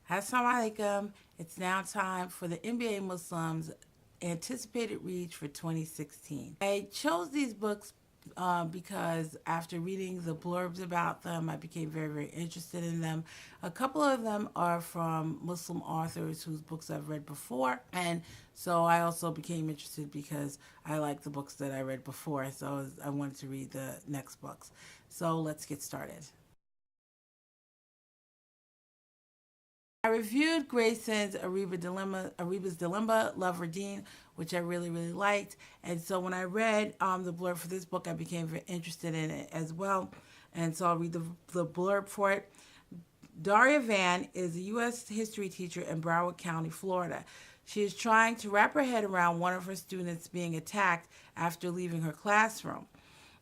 Assalamu alaikum. It's now time for the NBA Muslims anticipated read for 2016. I chose these books because after reading the blurbs about them, I became very, very interested in them. A couple of them are from Muslim authors whose books I've read before, and so I also became interested because I like the books that I read before, so I wanted to read the next books. So let's get started. I reviewed Grayson's Ariba's Dilemma, Love or Dean, which I really, really liked. And so when I read the blurb for this book, I became very interested in it as well. And so I'll read the blurb for it. Daria Van is a U.S. history teacher in Broward County, Florida. She is trying to wrap her head around one of her students being attacked after leaving her classroom.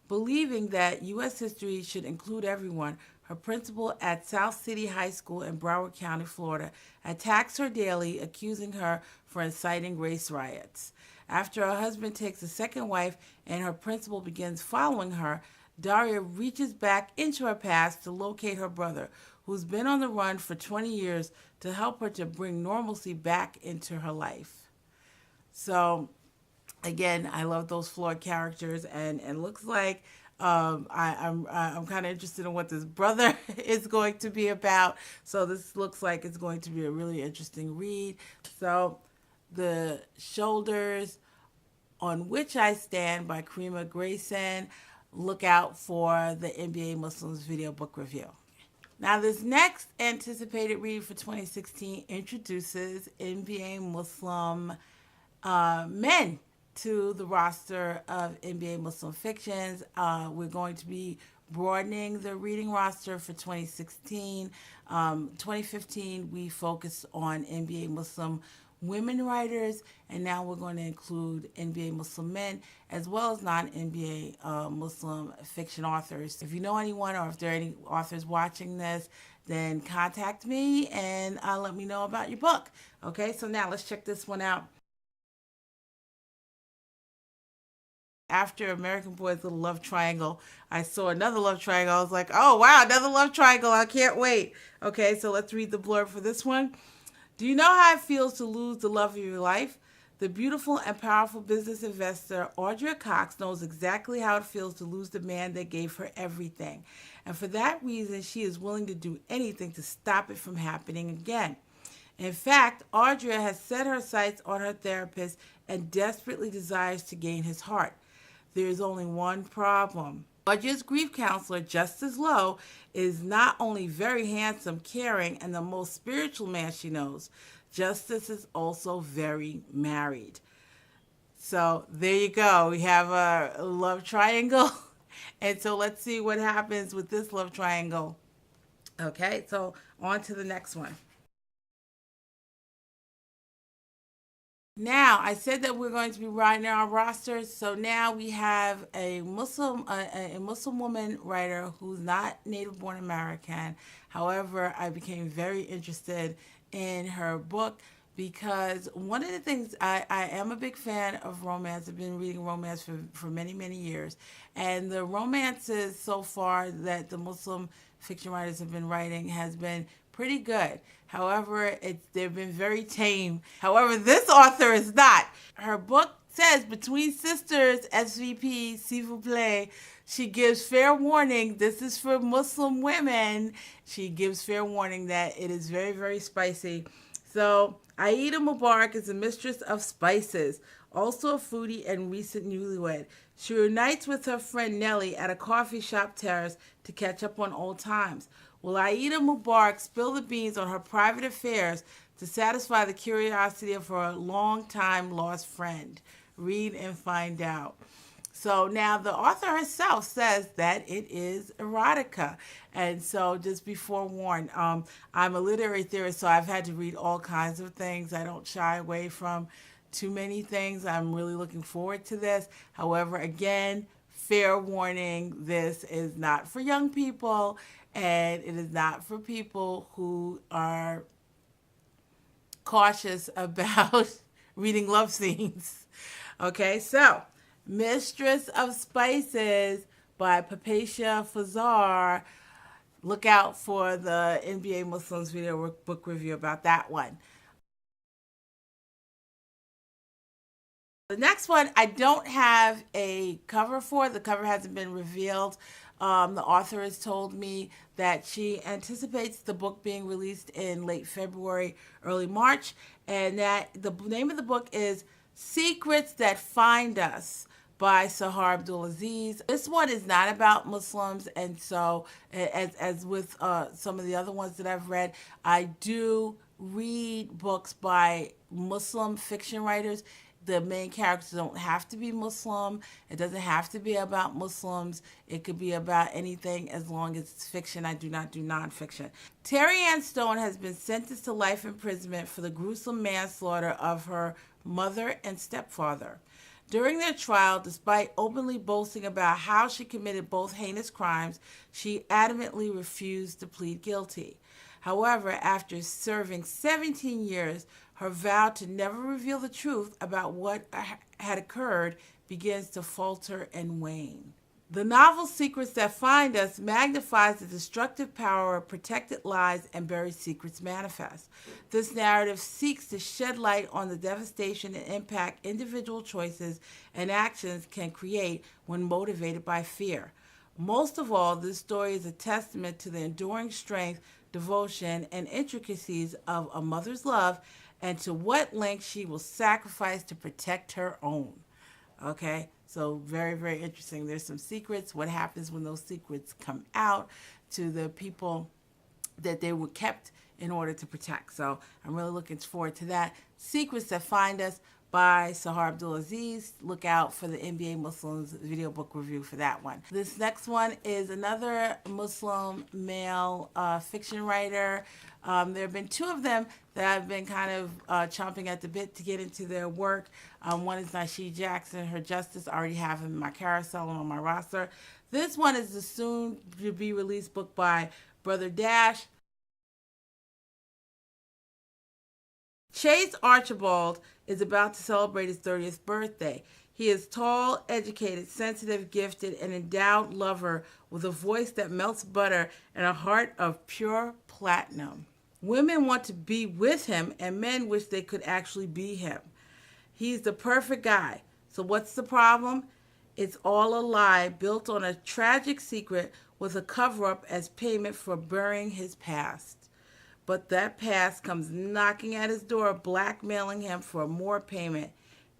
Believing that U.S. history should include everyone, her principal at South City High School in Broward County, Florida, attacks her daily, accusing her for inciting race riots. After her husband takes a second wife and her principal begins following her, Daria reaches back into her past to locate her brother, who's been on the run for 20 years, to help her to bring normalcy back into her life. So, again, I love those flawed characters, and it looks like I'm kind of interested in what this brother is going to be about. So this looks like it's going to be a really interesting read. So, The Shoulders on Which I Stand by Karimah Grayson. Look out for the NBA Muslims video book review. Now, this next anticipated read for 2016 introduces NBA Muslim men to the roster of NBA Muslim fictions. We're going to be broadening the reading roster for 2016. 2015, we focused on NBA Muslim women writers, and now we're going to include NBA Muslim men as well as non-NBA Muslim fiction authors. If you know anyone, or if there are any authors watching this, then contact me and let me know about your book. Okay, so now let's check this one out. After American Boy's Little Love Triangle, I saw another love triangle. I was like, oh, wow, another love triangle. I can't wait. Okay, so let's read the blurb for this one. Do you know how it feels to lose the love of your life? The beautiful and powerful business investor Audra Cox knows exactly how it feels to lose the man that gave her everything. And for that reason, she is willing to do anything to stop it from happening again. In fact, Audra has set her sights on her therapist and desperately desires to gain his heart. There is only one problem. Audrey's grief counselor, Justice Lowe, is not only very handsome, caring, and the most spiritual man she knows. Justice is also very married. So there you go. We have a love triangle. And so let's see what happens with this love triangle. Okay, so on to the next one. Now, I said that we're going to be writing our rosters, so now we have a Muslim woman writer who's not native-born American. However, I became very interested in her book because one of the things, I am a big fan of romance. I've been reading romance for many, many years. And the romances so far that the Muslim fiction writers have been writing has been pretty good. However, they've been very tame. However, this author is not. Her book says, Between Sisters, SVP, s'il vous plaît. She gives fair warning. This is for Muslim women. She gives fair warning that it is very, very spicy. So, Aida Mubarak is a mistress of spices, also a foodie and recent newlywed. She reunites with her friend Nellie at a coffee shop terrace to catch up on old times. Will Aida Mubarak spill the beans on her private affairs to satisfy the curiosity of her long-time lost friend? Read and find out. So now the author herself says that it is erotica. And so just be forewarned, I'm a literary theorist, so I've had to read all kinds of things. I don't shy away from too many things. I'm really looking forward to this. However, again, fair warning, this is not for young people, and it is not for people who are cautious about reading love scenes. Okay, so Mistress of Spices by Papatia FEAUXZAR. look out for the NBA Muslims video book review about that one. The next one, I don't have a cover for. The cover hasn't been revealed. The author has told me that she anticipates the book being released in late February, early March, and that the name of the book is Secrets That Find Us by Sahar Abdulaziz. This one is not about Muslims, and so as with some of the other ones that I've read, I do read books by Muslim fiction writers. The main characters don't have to be Muslim. It doesn't have to be about Muslims. It could be about anything as long as it's fiction. I do not do nonfiction. Terry Ann Stone has been sentenced to life imprisonment for the gruesome manslaughter of her mother and stepfather. During their trial, despite openly boasting about how she committed both heinous crimes, she adamantly refused to plead guilty. However, after serving 17 years, her vow to never reveal the truth about what had occurred begins to falter and wane. The novel Secrets That Find Us magnifies the destructive power of protected lies and buried secrets manifest. This narrative seeks to shed light on the devastation and impact individual choices and actions can create when motivated by fear. Most of all, this story is a testament to the enduring strength, devotion, and intricacies of a mother's love and to what lengths she will sacrifice to protect her own. Okay, so very, very interesting. There's some secrets. What happens when those secrets come out to the people that they were kept in order to protect. So I'm really looking forward to that. Secrets That Find Us by Sahar Abdulaziz. Look out for the NBA Muslims video book review for that one. This next one is another Muslim male fiction writer. There have been two of them that I've been kind of chomping at the bit to get into their work. One is Nasheed Jaxson, Her Justice. I already have him in my carousel and on my roster. This one is the soon-to-be released book by Brother Dash. Chase Archibald is about to celebrate his 30th birthday. He is tall, educated, sensitive, gifted, and endowed lover with a voice that melts butter and a heart of pure platinum. Women want to be with him, and men wish they could actually be him. He's the perfect guy. So what's the problem? It's all a lie built on a tragic secret with a cover-up as payment for burying his past. But that past comes knocking at his door, blackmailing him for more payment.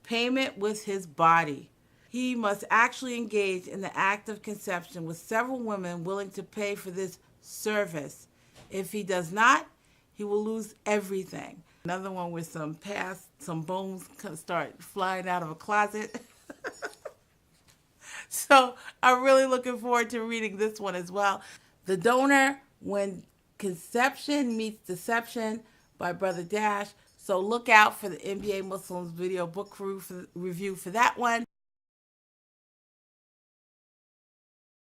Payment with his body. He must actually engage in the act of conception with several women willing to pay for this service. If he does not, he will lose everything. Another one with some bones start flying out of a closet. So I'm really looking forward to reading this one as well. The Donor, When Conception Meets Deception by Brother Dash. So look out for the NBA Muslims video book review for that one.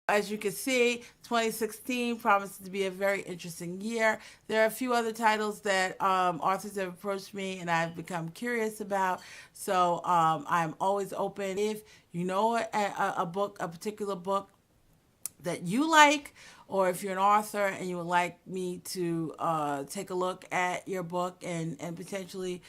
As you can see, 2016 promises to be a very interesting year. There are a few other titles that authors have approached me and I've become curious about. So I'm always open. If you know a particular book that you like, or if you're an author and you would like me to take a look at your book and potentially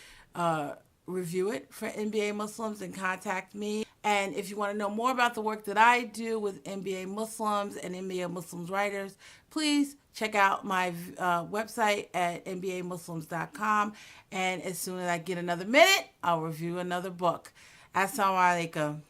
review it for NBA Muslims, and contact me. And if you want to know more about the work that I do with NBA Muslims and NBA Muslims writers, please check out my website at nbamuslims.com. And as soon as I get another minute, I'll review another book. Assalamu alaikum.